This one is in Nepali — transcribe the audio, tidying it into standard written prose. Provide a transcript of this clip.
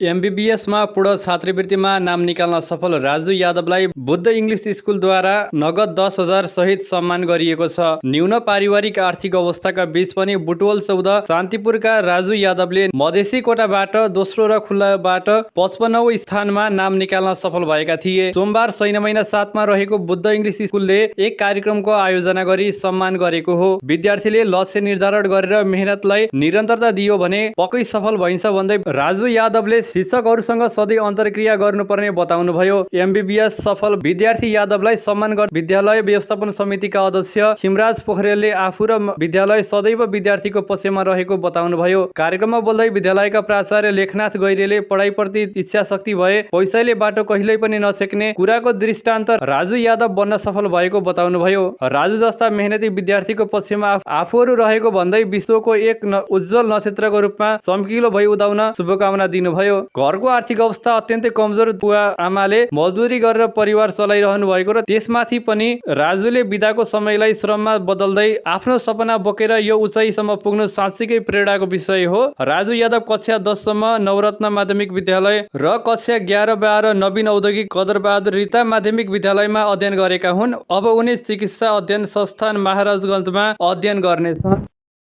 एमबीबीएसमा पूर्ण छात्रवृत्तिमा नाम निकाल्न सफल राजु यादवलाई बुद्ध इङ्ग्लिस स्कुलद्वारा नगद 10,000 सहित सम्मान गरिएको छ। न्यून पारिवारिक आर्थिक अवस्थाका बीच पनि बुटवल 14 शान्तिपुरका राजु यादवले मधेसी कोटाबाट दोस्रो र खुल्लाबाट 55औं स्थानमा नाम निकाल्न सफल भएका थिए। सोमबार शनि महिना 7 मा रहेको बुद्ध इङ्ग्लिस स्कुलले एक कार्यक्रमको आयोजना गरी सम्मान गरेको हो। विद्यार्थीले लक्ष्य निर्धारण गरेर मेहनतलाई निरन्तरता दियो भने पक्कै सफल भइन्छ भन्दै राजु यादवले शिक्षकहरूसँग सधैँ अन्तर्क्रिया गर्नुपर्ने बताउनुभयो। एमबीबीएस सफल विद्यार्थी यादवलाई सम्मान गर्न विद्यालय व्यवस्थापन समितिका अध्यक्ष खिमराज पोखरेलले आफू र विद्यालय सदैव विद्यार्थीको पक्षमा रहेको बताउनुभयो। कार्यक्रममा बोल्दै विद्यालयका प्राचार्य लेखनाथ गैरेले पढाइप्रति इच्छा शक्ति भए पैसाले बाटो कहिल्यै पनि नछेक्ने कुराको दृष्टान्त राजु यादव बन्न सफल भएको बताउनुभयो। राजु जस्ता मेहनती विद्यार्थीको पक्षमा आफूहरू रहेको भन्दै विश्वको एक उज्जवल नक्षत्रको रूपमा चम्किलो भई उदाउन शुभकामना दिनुभयो। घरको आर्थिक अवस्था अत्यन्तै कमजोर बुवा आमाले मजदुरी गरेर परिवार चलाइरहनु भएको र त्यसमाथि पनि राजुले बिदाको समयलाई श्रममा बदल्दै आफ्नो सपना बोकेर यो उचाइसम्म पुग्नु साँच्चीकै प्रेरणाको विषय हो। राजु यादव कक्षा 10 सम्म नवरत्न माध्यमिक विद्यालय र कक्षा 11-12 नवीन औद्योगिक कदरबहादुर रिता माध्यमिक विद्यालयमा अध्ययन गरेका हुन्। अब उनी चिकित्सा अध्ययन संस्थान महाराजगञ्जमा अध्ययन गर्नेछन्।